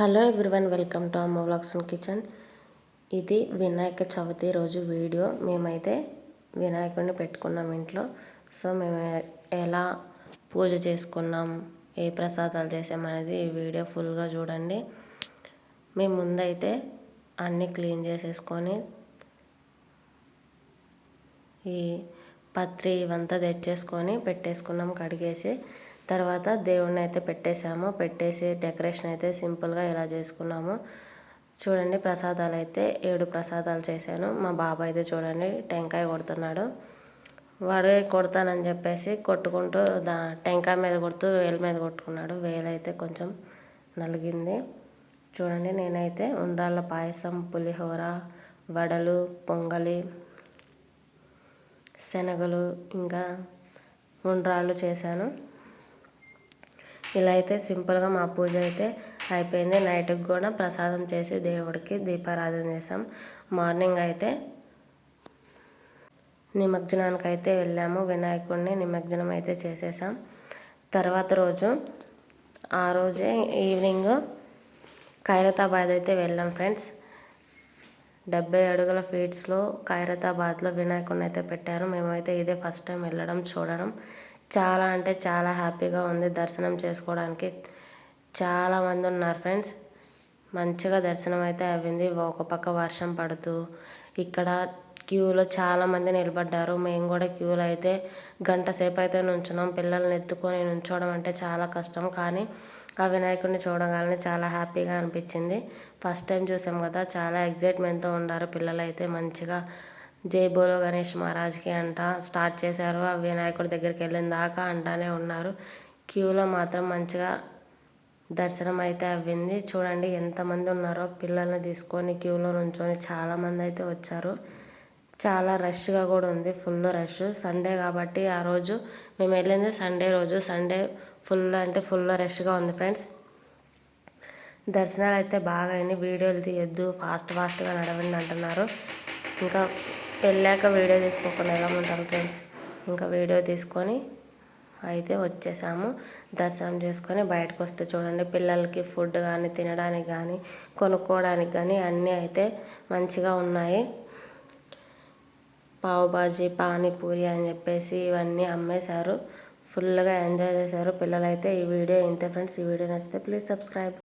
Hello everyone, welcome to అమ్మ vlogs and kitchen. ఇది వినాయక చవితి రోజు వీడియో. మేమైతే వినాయకుడిని పెట్టుకున్నాం ఇంట్లో. సో మేము ఎలా పూజ చేసుకున్నాం, ఏ ప్రసాదాలు చేసామనేది ఈ వీడియో ఫుల్గా చూడండి. మేము ముందైతే అన్నీ క్లీన్ చేసేసుకొని ఈ పత్రి ఇవంతా తెచ్చేసుకొని పెట్టేసుకున్నాం కడిగేసి. తర్వాత దేవుడిని అయితే పెట్టేసి డెకరేషన్ అయితే సింపుల్గా ఇలా చేసుకున్నాము. చూడండి, ప్రసాదాలు అయితే 7 ప్రసాదాలు చేశాను. మా బాబాయ్ అయితే చూడండి టెంకాయ కొడుతున్నాడు. వాడే కొడతానని చెప్పేసి కొట్టుకుంటూ టెంకాయ మీద కొడుతూ వేలు మీద కొట్టుకున్నాడు. వేలైతే కొంచెం నలిగింది. చూడండి, నేనైతే ఉండ్రాళ్ళ పాయసం, పులిహోర, వడలు, పొంగలి, శనగలు ఇంకా ఉండ్రాళ్ళు చేశాను. ఇలా అయితే సింపుల్గా మా పూజ అయితే అయిపోయింది. నైట్కి కూడా ప్రసాదం చేసి దేవుడికి దీపారాధన చేసాం. మార్నింగ్ అయితే నిమజ్జనానికి అయితే వెళ్ళాము. వినాయకుడిని నిమజ్జనం అయితే చేసేసాం. తర్వాత రోజు ఆ రోజే ఈవినింగ్ ఖైరతాబాద్ అయితే వెళ్ళాం ఫ్రెండ్స్. 70 అడుగుల ఫీట్స్లో ఖైరతాబాద్లో వినాయకుడిని అయితే పెట్టారు. మేమైతే ఇదే ఫస్ట్ టైం వెళ్ళడం చూడడం చాలా అంటే చాలా హ్యాపీగా ఉంది. దర్శనం చేసుకోవడానికి చాలామంది ఉన్నారు ఫ్రెండ్స్. మంచిగా దర్శనం అయితే అవ్వింది. ఒక పక్క వర్షం పడుతూ ఇక్కడ క్యూలో చాలామంది నిలబడ్డారు. మేము కూడా క్యూలో అయితే గంట సేపు అయితే నుంచున్నాం. పిల్లల్ని ఎత్తుకొని నుంచోవడం అంటే చాలా కష్టం, కానీ ఆ వినాయకుడిని చూడగానే చాలా హ్యాపీగా అనిపించింది. ఫస్ట్ టైం చూసాం కదా, చాలా ఎగ్జైట్మెంట్తో ఉన్నారు పిల్లలు అయితే. మంచిగా జై బోలో గణేష్ మహారాజ్కి అంట స్టార్ట్ చేశారు. ఆ వినాయకుడి దగ్గరికి వెళ్ళిన దాకా అంటానే ఉన్నారు. క్యూలో మాత్రం మంచిగా దర్శనం అయితే అవ్వింది. చూడండి ఎంతమంది ఉన్నారో. పిల్లల్ని తీసుకొని క్యూలో నుంచొని చాలామంది అయితే వచ్చారు. చాలా రష్గా కూడా ఉంది, ఫుల్ రష్. సండే కాబట్టి ఆ రోజు మేము వెళ్ళింది సండే రోజు. సండే ఫుల్ అంటే ఫుల్ రష్గా ఉంది ఫ్రెండ్స్. దర్శనాలు అయితే బాగా అయినాయి. వీడియోలు తీయొద్దు, ఫాస్ట్గా నడవండి అంటున్నారు. ఇంకా వెళ్ళాక వీడియో తీసుకోకుండా ఎలా ఉంటాం ఫ్రెండ్స్. ఇంకా వీడియో తీసుకొని అయితే వచ్చేసాము. దర్శనం చేసుకొని బయటకు వస్తే చూడండి, పిల్లలకి ఫుడ్ కానీ తినడానికి కానీ కొనుక్కోవడానికి కానీ అన్నీ అయితే మంచిగా ఉన్నాయి. పావుబాజీ, పానీపూరి అని చెప్పేసి ఇవన్నీ అమ్మేశారు. ఫుల్గా ఎంజాయ్ చేశారు పిల్లలైతే. ఈ వీడియో ఇంతే ఫ్రెండ్స్. ఈ వీడియో నచ్చితే ప్లీజ్ సబ్స్క్రైబ్.